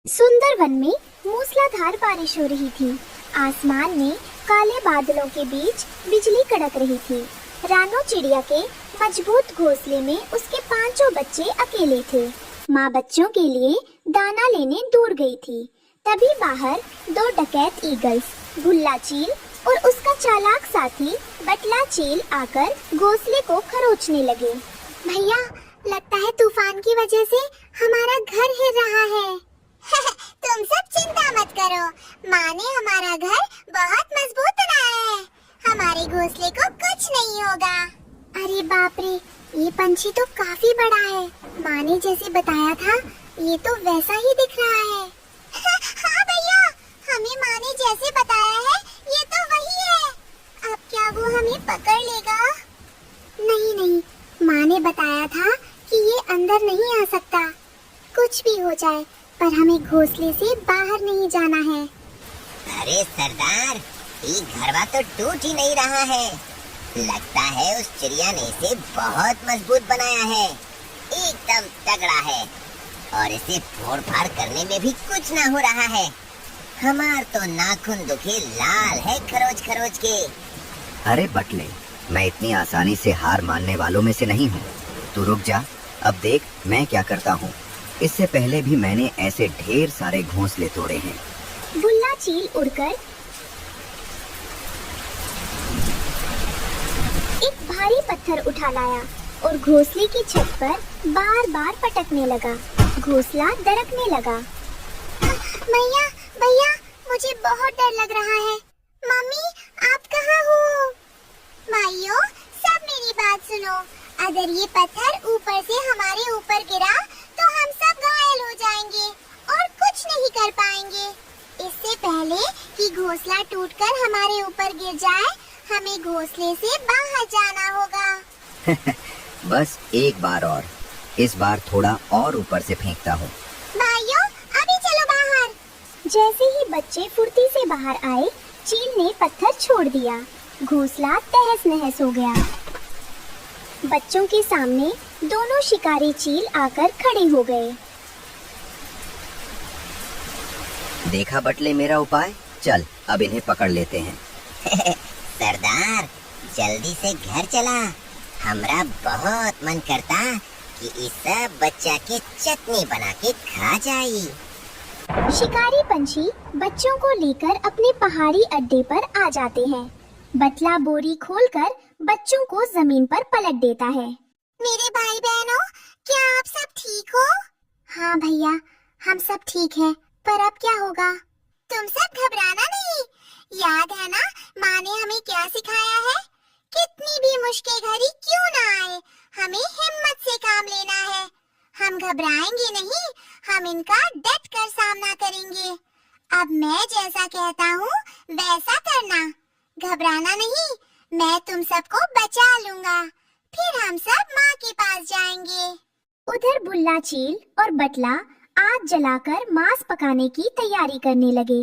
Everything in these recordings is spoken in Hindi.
सुंदर वन में मूसलाधार बारिश हो रही थी। आसमान में काले बादलों के बीच बिजली कड़क रही थी। रानो चिड़िया के मजबूत घोंसले में उसके 5 बच्चे अकेले थे। माँ बच्चों के लिए दाना लेने दूर गई थी। तभी बाहर 2 डकैत ईगल्स, भुल्ला चील और उसका चालाक साथी बटला चील आकर घोंसले को खरोचने लगे। भैया, लगता है तूफान की वजह से हमारा घर हिल रहा है। तुम सब चिंता मत करो, माँ ने हमारा घर बहुत मजबूत बनाया है। हमारे घोंसले को कुछ नहीं होगा। अरे बाप रे, ये पंछी तो काफी बड़ा है। माँ ने जैसे बताया था, ये तो वैसा ही दिख रहा है। हाँ भैया, हमें माँ ने जैसे बताया है, ये तो वही है। अब क्या वो हमें पकड़ लेगा? नहीं नहीं, माँ ने बताया था कि ये अंदर नहीं आ सकता। कुछ भी हो जाए, पर हमें घोंसले से बाहर नहीं जाना है। अरे सरदार, ये घरवा तो टूट ही नहीं रहा है। लगता है उस चिड़िया ने इसे बहुत मजबूत बनाया है। एकदम तगड़ा है और इसे फोड़ फाड़ करने में भी कुछ ना हो रहा है। हमार तो नाखून दुखे लाल है खरोच खरोच के। अरे बटले, मैं इतनी आसानी से हार मानने वालों में से नहीं हूँ। तू रुक जा, अब देख मैं क्या करता हूँ। इससे पहले भी मैंने ऐसे ढेर सारे घोंसले तोड़े हैं। भुल्ला चील उड़कर एक भारी पत्थर उठा लाया और घोंसले की छत पर बार बार पटकने लगा। घोंसला दरकने लगा। भैया भैया, मुझे बहुत डर लग रहा है। मम्मी, आप कहाँ हो? भाइयों, सब मेरी बात सुनो। अगर ये पत्थर ऊपर से हमारे ऊपर गिरा तो हम सब घायल हो जाएंगे और कुछ नहीं कर पाएंगे। इससे पहले कि घोंसला टूटकर हमारे ऊपर गिर जाए, हमें घोंसले से बाहर जाना होगा। बस एक बार और, इस बार थोड़ा और ऊपर से फेंकता हूँ। भाइयों, अभी चलो बाहर। जैसे ही बच्चे फुर्ती से बाहर आए, चील ने पत्थर छोड़ दिया। घोंसला तहस नहस हो गया। बच्चों के सामने दोनों शिकारी चील आकर खड़े हो गए। देखा बटले मेरा उपाय? चल अब इन्हें पकड़ लेते हैं। सरदार, जल्दी से घर चला। हमरा बहुत मन करता कि इस सब बच्चा के चटनी बना के खा जाई। शिकारी पंछी बच्चों को लेकर अपने पहाड़ी अड्डे पर आ जाते हैं। बटला बोरी खोलकर बच्चों को जमीन पर पलट देता है। मेरे भाई बहनों, क्या आप सब ठीक हो? हाँ भैया, हम सब ठीक हैं। पर अब क्या होगा? तुम सब घबराना नहीं। याद है ना, माँ ने हमें क्या सिखाया है? कितनी भी मुश्किल घड़ी क्यों ना आए, हमें हिम्मत से काम लेना है। हम घबराएंगे नहीं, हम इनका डट कर सामना करेंगे। अब मैं जैसा कहता हूँ वैसा करना। घबराना नहीं, मैं तुम सबको बचा लूंगा। फिर हम सब माँ के पास जाएंगे। उधर भुल्ला चील और बटला आग जलाकर मांस पकाने की तैयारी करने लगे।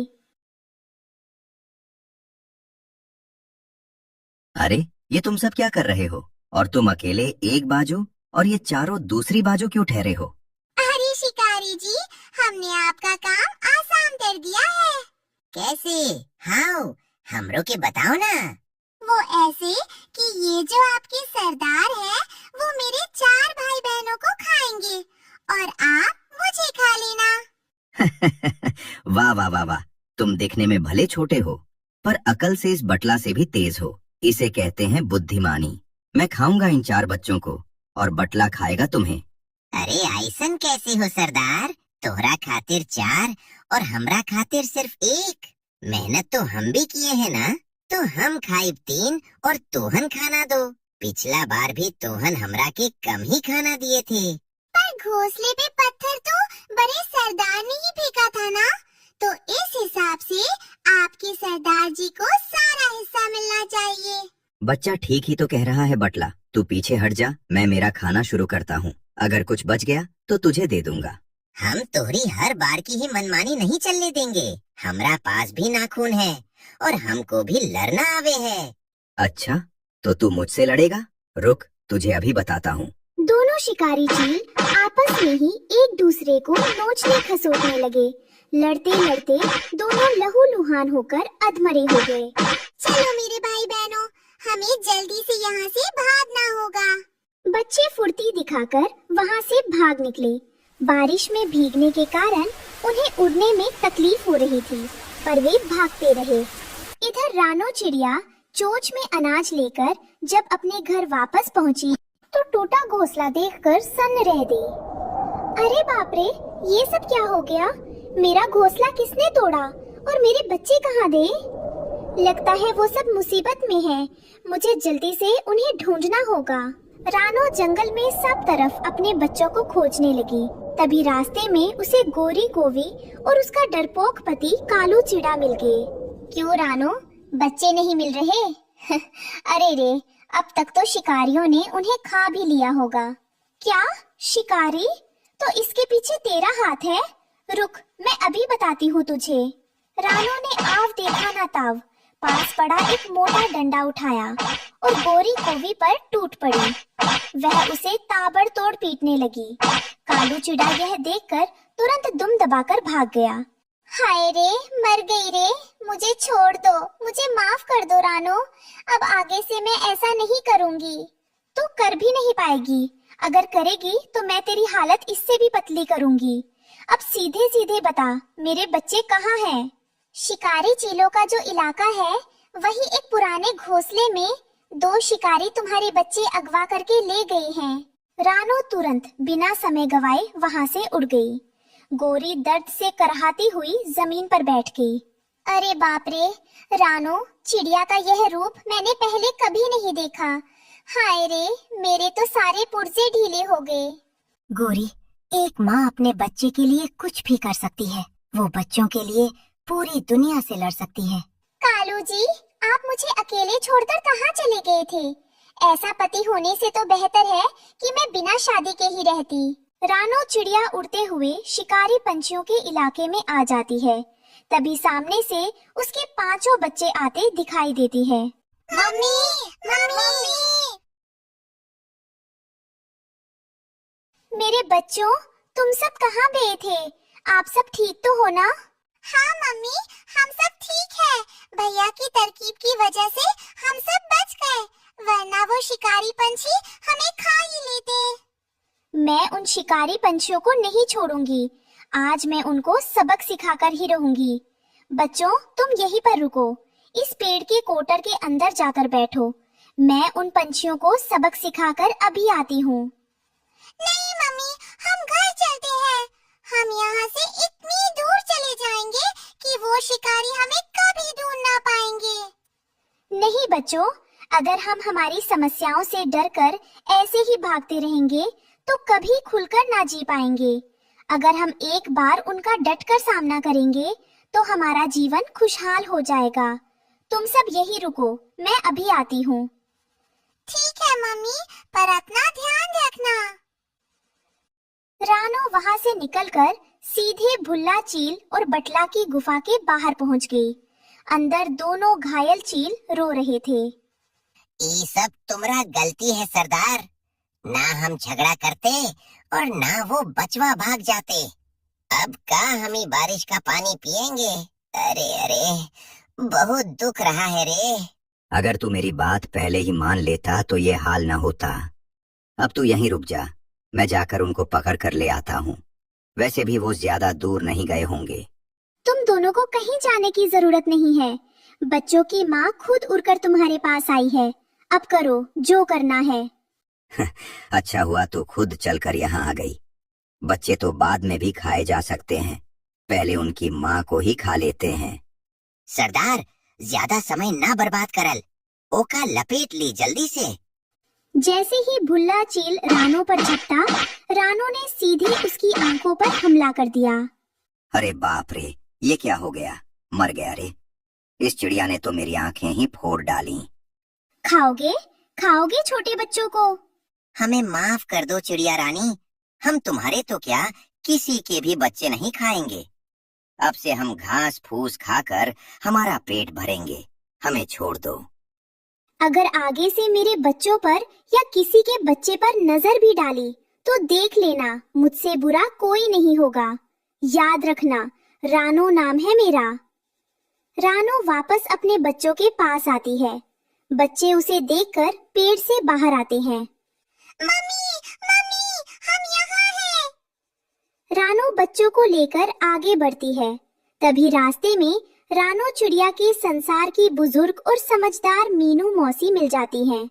अरे ये तुम सब क्या कर रहे हो? और तुम अकेले एक बाजू और ये चारों दूसरी बाजू क्यों ठहरे हो? अरे शिकारी जी, हमने आपका काम आसान कर दिया है। कैसे? हाँ, हमरो के बताओ ना। वो ऐसे कि ये जो आपके सरदार है, वो मेरे 4 भाई बहनों को खाएंगे और आप मुझे खा लेना। वाह वाह वाह वाह, तुम दिखने में भले छोटे हो, पर अकल से इस बटला से भी तेज हो। इसे कहते हैं बुद्धिमानी। मैं खाऊंगा इन 4 बच्चों को और बटला खाएगा तुम्हें। अरे ऐसन कैसे हो सरदार? तोहरा खातिर 4 और हमरा खातिर सिर्फ 1। मेहनत तो हम भी किए हैं ना, तो हम खाइब 3 और तोहन खाना दो। पिछला बार भी तोहन हमरा के कम ही खाना दिए थे। पर घोंसले पे पत्थर तो बड़े सरदार ने ही फेंका था ना, तो इस हिसाब से आपके सरदार जी को सारा हिस्सा मिलना चाहिए। बच्चा ठीक ही तो कह रहा है बटला। तू पीछे हट जा, मैं मेरा खाना शुरू करता हूँ। अगर कुछ बच गया तो तुझे दे दूंगा। हम तोहरी हर बार की ही मनमानी नहीं चलने देंगे। हमरा पास भी नाखून है और हमको भी लड़ना आवे है। अच्छा, तो तू मुझसे लड़ेगा? रुक, तुझे अभी बताता हूँ। दोनों शिकारी चील आपस में ही एक दूसरे को नोचने खसोटने लगे। लड़ते लड़ते दोनों लहूलुहान होकर अधमरे हो गए। चलो मेरे भाई बहनों, हमें जल्दी से यहाँ से भागना होगा। बच्चे फुर्ती दिखाकर वहाँ से भाग निकले। बारिश में भीगने के कारण उन्हें उड़ने में तकलीफ हो रही थी, पर वे भागते रहे। इधर रानो चिड़िया चोंच में अनाज लेकर जब अपने घर वापस पहुंची तो टूटा घोंसला देखकर सन्न रह गई। अरे बाप रे, ये सब क्या हो गया? मेरा घोंसला किसने तोड़ा और मेरे बच्चे कहाँ गए? लगता है वो सब मुसीबत में हैं। मुझे जल्दी से उन्हें ढूंढना होगा। रानो जंगल में सब तरफ अपने बच्चों को खोजने लगी। तभी रास्ते में उसे गोरी गोवी और उसका डरपोक पति कालू चिड़ा मिल गए। क्यों रानो, बच्चे नहीं मिल रहे? अरे रे, अब तक तो शिकारियों ने उन्हें खा भी लिया होगा। क्या शिकारी? तो इसके पीछे तेरा हाथ है? रुक, मैं अभी बताती हूँ तुझे। रानो ने आव देखा ना ताव, पास पड़ा एक मोटा डंडा उठाया और गोरी कोवी पर टूट पड़ी। वह उसे ताबड़तोड़ पीटने लगी। कालू चिड़ा यह देखकर तुरंत दुम दबाकर भाग गया। हाय रे, मर गई रे, मुझे छोड़ दो, मुझे माफ कर दो रानो। अब आगे से मैं ऐसा नहीं करूँगी। तू कर भी नहीं पाएगी। अगर करेगी तो मैं तेरी हालत इससे भी पतली करूँगी। अब सीधे सीधे बता, मेरे बच्चे कहाँ हैं? शिकारी चीलों का जो इलाका है, वही एक पुराने घोंसले में 2 शिकारी तुम्हारे बच्चे अगवा करके ले गए हैं। रानो तुरंत बिना समय गवाए वहाँ से उड़ गई। गोरी दर्द से करहाती हुई जमीन पर बैठ गई। अरे बाप रे रानो, चिड़िया का यह रूप मैंने पहले कभी नहीं देखा। हाय रे, मेरे तो सारे पुर्जे ढीले हो गए। गोरी, एक माँ अपने बच्चे के लिए कुछ भी कर सकती है। वो बच्चों के लिए पूरी दुनिया से लड़ सकती है। कालू जी, आप मुझे अकेले छोड़कर कहाँ चले गए थे? ऐसा पति होने से तो बेहतर है कि मैं बिना शादी के ही रहती। रानो चिड़िया उड़ते हुए शिकारी पंछियों के इलाके में आ जाती है। तभी सामने से उसके 5 बच्चे आते दिखाई देती है। Mummy, mummy. मेरे बच्चों, तुम सब कहाँ गए थे? आप सब ठीक तो हो ना? हाँ मम्मी, हम सब ठीक है। भैया की तरकीब की वजह से हम सब बच गए, वरना वो शिकारी पंछी हमें खा ही लेते। मैं उन शिकारी पंछियों को नहीं छोड़ूंगी। आज मैं उनको सबक सिखाकर ही रहूंगी। बच्चों, तुम यहीं पर रुको। इस पेड़ के कोटर के अंदर जाकर बैठो। मैं उन पंछियों को सबक सिखाकर अभी आती हूँ। नहीं मम्मी, हम घर चलते हैं। हम यहाँ से इतनी दूर चले जाएंगे कि वो शिकारी हमें कभी ढूंढ ना पाएंगे। नहीं बच्चों, अगर हम हमारी समस्याओं से डरकर ऐसे ही भागते रहेंगे तो कभी खुलकर ना जी पाएंगे। अगर हम एक बार उनका डटकर सामना करेंगे तो हमारा जीवन खुशहाल हो जाएगा। तुम सब यही रुको, मैं अभी आती हूँ। ठीक है मम्मी, पर अपना ध्यान रखना। रानो वहाँ से निकलकर सीधे भुल्ला चील और बटला की गुफा के बाहर पहुँच गई। अंदर दोनों घायल चील रो रहे थे। ये सब तुम्हारा गलती है सरदार। ना हम झगड़ा करते और ना वो बचवा भाग जाते। अब का हम ही बारिश का पानी पिएंगे। अरे अरे, बहुत दुख रहा है रे। अगर तू मेरी बात पहले ही मान लेता तो ये हाल न होता। अब तू यहीं रुक जा, मैं जाकर उनको पकड़ कर ले आता हूँ। वैसे भी वो ज्यादा दूर नहीं गए होंगे। तुम दोनों को कहीं जाने की जरूरत नहीं है। बच्चों की माँ खुद उड़कर तुम्हारे पास आई है। अब करो जो करना है। अच्छा हुआ तू खुद चलकर यहाँ आ गई। बच्चे तो बाद में भी खाए जा सकते हैं, पहले उनकी माँ को ही खा लेते हैं। सरदार, ज्यादा समय ना बर्बाद करल। ओका लपेट ली जल्दी से। जैसे ही भुल्ला चील रानो पर झपटा, रानो ने सीधे उसकी आंखों पर हमला कर दिया। अरे बाप रे, ये क्या हो गया? मर गया रे। इस चिड़िया ने तो मेरी आंखें ही फोड़ डाली। खाओगे खाओगे छोटे बच्चों को? हमें माफ कर दो चिड़िया रानी। हम तुम्हारे तो क्या, किसी के भी बच्चे नहीं खाएंगे। अब से हम घास फूस खाकर हमारा पेट भरेंगे। हमें छोड़ दो। अगर आगे से मेरे बच्चों पर या किसी के बच्चे पर नजर भी डाली तो देख लेना, मुझसे बुरा कोई नहीं होगा। याद रखना, रानो नाम है मेरा। रानो वापस अपने बच्चों के पास आती है। बच्चे उसे देखकर पेड़ से बाहर आते हैं। मम्मी मम्मी, हम यहाँ हैं। रानो बच्चों को लेकर आगे बढ़ती है। तभी रास्ते में रानो चिड़िया के संसार की बुजुर्ग और समझदार मीनू मौसी मिल जाती हैं।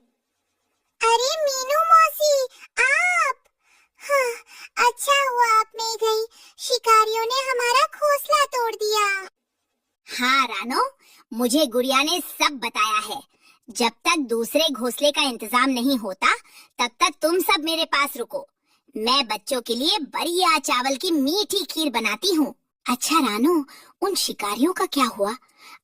अरे मीनू मौसी, आप? हाँ, अच्छा हुआ आप नहीं गई। शिकारियों ने हमारा घोंसला तोड़ दिया। हाँ रानो, मुझे गुड़िया ने सब बताया है। जब तक दूसरे घोंसले का इंतजाम नहीं होता तब तक तुम सब मेरे पास रुको। मैं बच्चों के लिए बढ़िया चावल की मीठी खीर बनाती हूँ। अच्छा रानो, उन शिकारियों का क्या हुआ?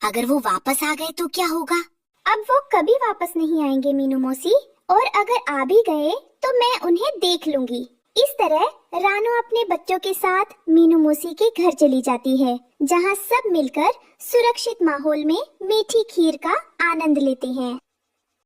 अगर वो वापस आ गए तो क्या होगा? अब वो कभी वापस नहीं आएंगे मीनू मौसी, और अगर आ भी गए तो मैं उन्हें देख लूंगी। इस तरह रानो अपने बच्चों के साथ मीनू मौसी के घर चली जाती है, जहाँ सब मिलकर सुरक्षित माहौल में मीठी खीर का आनंद लेते हैं।